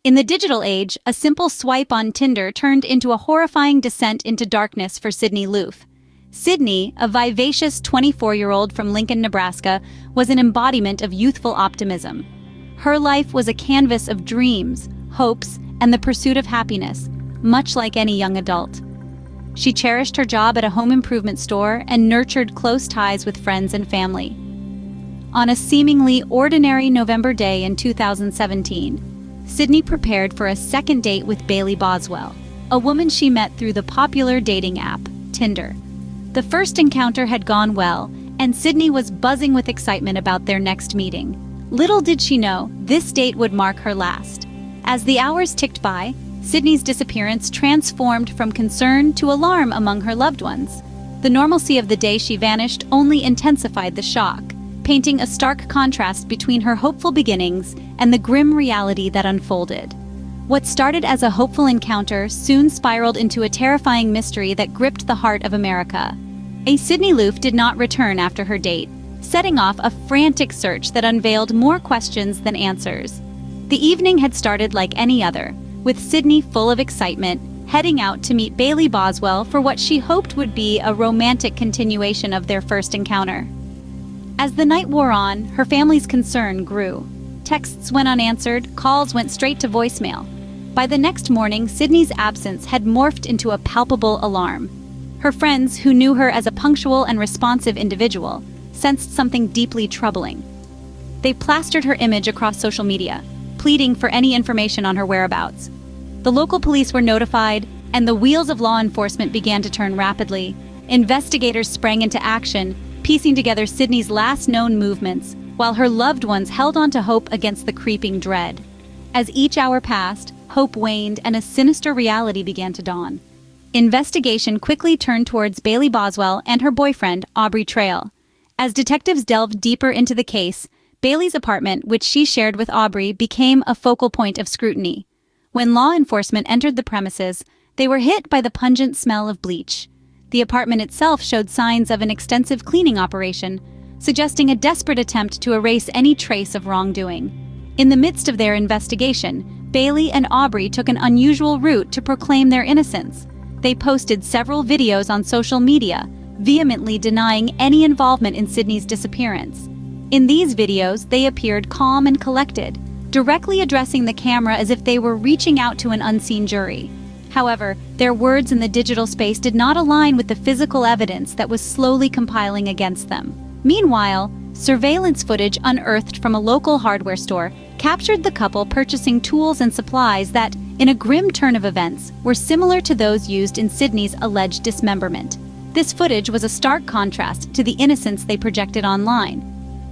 In the digital age, a simple swipe on Tinder turned into a horrifying descent into darkness for Sydney Loofe. Sydney, a vivacious 24-year-old from Lincoln, Nebraska, was an embodiment of youthful optimism. Her life was a canvas of dreams, hopes, and the pursuit of happiness, much like any young adult. She cherished her job at a home improvement store and nurtured close ties with friends and family. On a seemingly ordinary November day in 2017, Sydney prepared for a second date with Bailey Boswell, a woman she met through the popular dating app, Tinder. The first encounter had gone well, and Sydney was buzzing with excitement about their next meeting. Little did she know, this date would mark her last. As the hours ticked by, Sydney's disappearance transformed from concern to alarm among her loved ones. The normalcy of the day she vanished only intensified the shock, painting a stark contrast between her hopeful beginnings and the grim reality that unfolded. What started as a hopeful encounter soon spiraled into a terrifying mystery that gripped the heart of America. Sydney Loofe did not return after her date, setting off a frantic search that unveiled more questions than answers. The evening had started like any other, with Sydney full of excitement, heading out to meet Bailey Boswell for what she hoped would be a romantic continuation of their first encounter. As the night wore on, her family's concern grew. Texts went unanswered, calls went straight to voicemail. By the next morning, Sydney's absence had morphed into a palpable alarm. Her friends, who knew her as a punctual and responsive individual, sensed something deeply troubling. They plastered her image across social media, pleading for any information on her whereabouts. The local police were notified, and the wheels of law enforcement began to turn rapidly. Investigators sprang into action, piecing together Sydney's last known movements, while her loved ones held on to hope against the creeping dread. As each hour passed, hope waned and a sinister reality began to dawn. Investigation quickly turned towards Bailey Boswell and her boyfriend, Aubrey Trail. As detectives delved deeper into the case, Bailey's apartment, which she shared with Aubrey, became a focal point of scrutiny. When law enforcement entered the premises, they were hit by the pungent smell of bleach. The apartment itself showed signs of an extensive cleaning operation, suggesting a desperate attempt to erase any trace of wrongdoing. In the midst of their investigation, Bailey and Aubrey took an unusual route to proclaim their innocence. They posted several videos on social media, vehemently denying any involvement in Sydney's disappearance. In these videos, they appeared calm and collected, directly addressing the camera as if they were reaching out to an unseen jury. However, their words in the digital space did not align with the physical evidence that was slowly compiling against them. Meanwhile, surveillance footage unearthed from a local hardware store captured the couple purchasing tools and supplies that, in a grim turn of events, were similar to those used in Sydney's alleged dismemberment. This footage was a stark contrast to the innocence they projected online.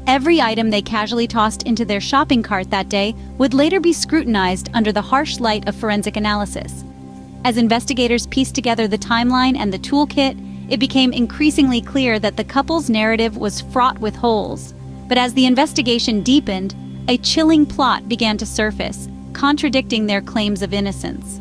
Every item they casually tossed into their shopping cart that day would later be scrutinized under the harsh light of forensic analysis. As investigators pieced together the timeline and the toolkit, it became increasingly clear that the couple's narrative was fraught with holes. But as the investigation deepened, a chilling plot began to surface, contradicting their claims of innocence.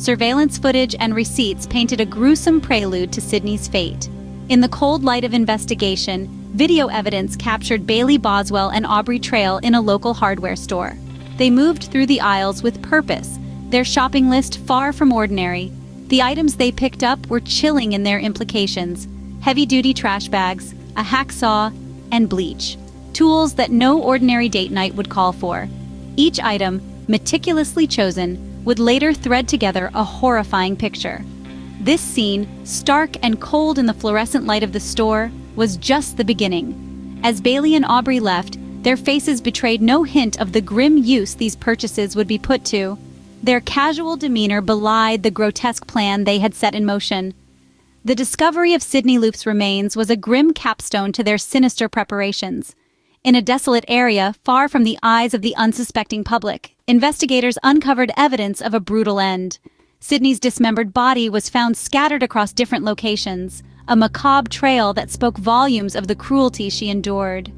Surveillance footage and receipts painted a gruesome prelude to Sydney's fate. In the cold light of investigation, video evidence captured Bailey Boswell and Aubrey Trail in a local hardware store. They moved through the aisles with purpose, their shopping list far from ordinary. The items they picked up were chilling in their implications: heavy-duty trash bags, a hacksaw, and bleach. Tools that no ordinary date night would call for. Each item, meticulously chosen, would later thread together a horrifying picture. This scene, stark and cold in the fluorescent light of the store, was just the beginning. As Bailey and Aubrey left, their faces betrayed no hint of the grim use these purchases would be put to. Their casual demeanor belied the grotesque plan they had set in motion. The discovery of Sydney Loofe's remains was a grim capstone to their sinister preparations. In a desolate area, far from the eyes of the unsuspecting public, investigators uncovered evidence of a brutal end. Sydney's dismembered body was found scattered across different locations, a macabre trail that spoke volumes of the cruelty she endured.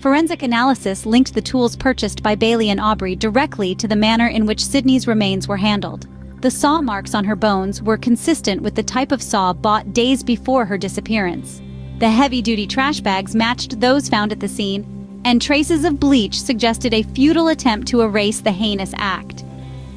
Forensic analysis linked the tools purchased by Bailey and Aubrey directly to the manner in which Sydney's remains were handled. The saw marks on her bones were consistent with the type of saw bought days before her disappearance. The heavy-duty trash bags matched those found at the scene, and traces of bleach suggested a futile attempt to erase the heinous act.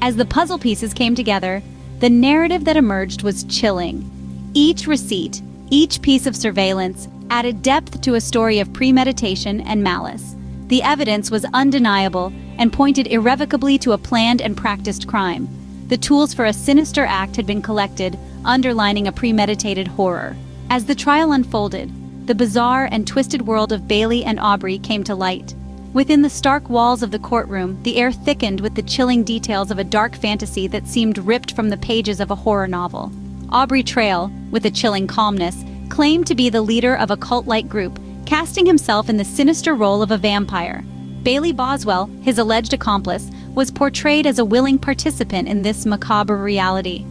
As the puzzle pieces came together, the narrative that emerged was chilling. Each receipt, each piece of surveillance, added depth to a story of premeditation and malice. The evidence was undeniable and pointed irrevocably to a planned and practiced crime. The tools for a sinister act had been collected, underlining a premeditated horror. As the trial unfolded, the bizarre and twisted world of Bailey and Aubrey came to light. Within the stark walls of the courtroom, the air thickened with the chilling details of a dark fantasy that seemed ripped from the pages of a horror novel. Aubrey Trail, with a chilling calmness, claimed to be the leader of a cult-like group, casting himself in the sinister role of a vampire. Bailey Boswell, his alleged accomplice, was portrayed as a willing participant in this macabre reality.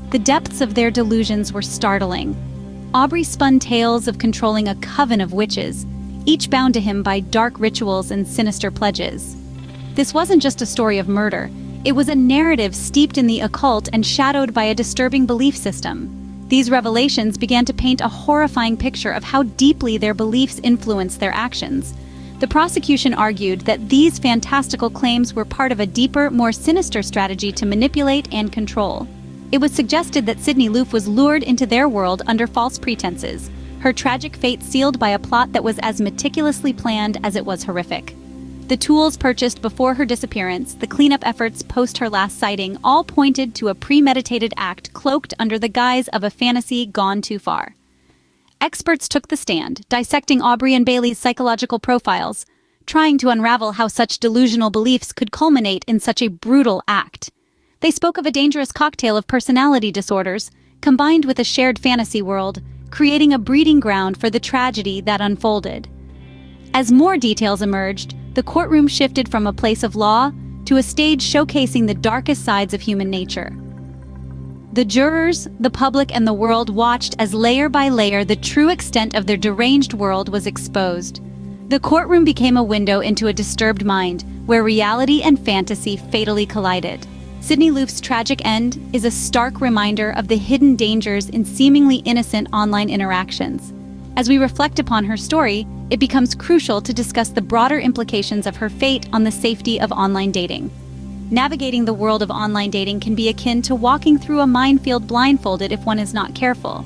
The depths of their delusions were startling. Aubrey spun tales of controlling a coven of witches, each bound to him by dark rituals and sinister pledges. This wasn't just a story of murder, it was a narrative steeped in the occult and shadowed by a disturbing belief system. These revelations began to paint a horrifying picture of how deeply their beliefs influenced their actions. The prosecution argued that these fantastical claims were part of a deeper, more sinister strategy to manipulate and control. It was suggested that Sydney Loofe was lured into their world under false pretenses, her tragic fate sealed by a plot that was as meticulously planned as it was horrific. The tools purchased before her disappearance, the cleanup efforts post her last sighting, all pointed to a premeditated act cloaked under the guise of a fantasy gone too far. Experts took the stand, dissecting Aubrey and Bailey's psychological profiles, trying to unravel how such delusional beliefs could culminate in such a brutal act. They spoke of a dangerous cocktail of personality disorders, combined with a shared fantasy world, creating a breeding ground for the tragedy that unfolded. As more details emerged, the courtroom shifted from a place of law to a stage showcasing the darkest sides of human nature. The jurors, the public, and the world watched as layer by layer the true extent of their deranged world was exposed. The courtroom became a window into a disturbed mind, where reality and fantasy fatally collided. Sydney Loofe's tragic end is a stark reminder of the hidden dangers in seemingly innocent online interactions. As we reflect upon her story, it becomes crucial to discuss the broader implications of her fate on the safety of online dating. Navigating the world of online dating can be akin to walking through a minefield blindfolded if one is not careful.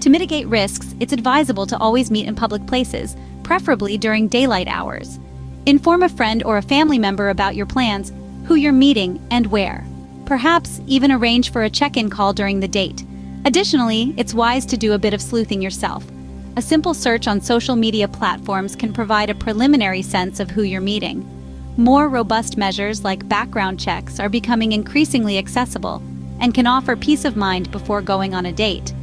To mitigate risks, it's advisable to always meet in public places, preferably during daylight hours. Inform a friend or a family member about your plans, who you're meeting, and where. Perhaps even arrange for a check-in call during the date. Additionally, it's wise to do a bit of sleuthing yourself. A simple search on social media platforms can provide a preliminary sense of who you're meeting. More robust measures like background checks are becoming increasingly accessible and can offer peace of mind before going on a date.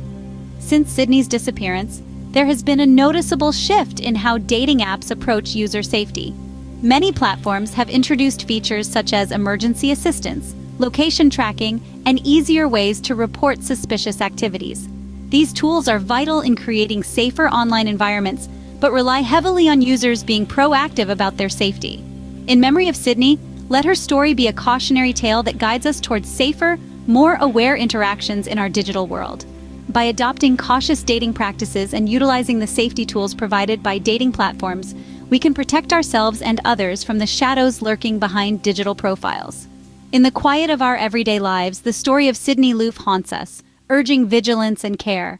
Since Sydney's disappearance, there has been a noticeable shift in how dating apps approach user safety. Many platforms have introduced features such as emergency assistance, location tracking, and easier ways to report suspicious activities. These tools are vital in creating safer online environments, but rely heavily on users being proactive about their safety. In memory of Sydney, let her story be a cautionary tale that guides us towards safer, more aware interactions in our digital world. By adopting cautious dating practices and utilizing the safety tools provided by dating platforms, we can protect ourselves and others from the shadows lurking behind digital profiles. In the quiet of our everyday lives, the story of Sydney Loofe haunts us, urging vigilance and care.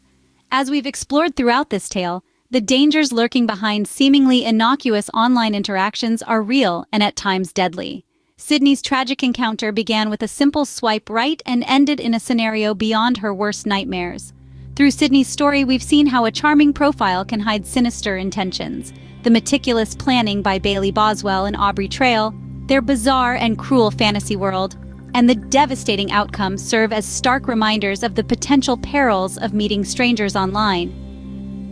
As we've explored throughout this tale, the dangers lurking behind seemingly innocuous online interactions are real and at times deadly. Sydney's tragic encounter began with a simple swipe right and ended in a scenario beyond her worst nightmares. Through Sydney's story, we've seen how a charming profile can hide sinister intentions. The meticulous planning by Bailey Boswell and Aubrey Trail, their bizarre and cruel fantasy world, and the devastating outcomes serve as stark reminders of the potential perils of meeting strangers online.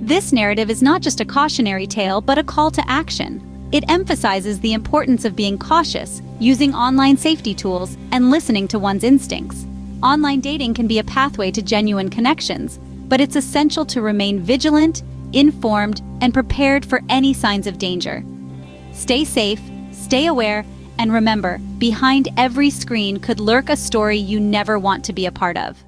This narrative is not just a cautionary tale, but a call to action. It emphasizes the importance of being cautious, using online safety tools, and listening to one's instincts. Online dating can be a pathway to genuine connections, but it's essential to remain vigilant, informed, and prepared for any signs of danger. Stay safe, stay aware, and remember, behind every screen could lurk a story you never want to be a part of.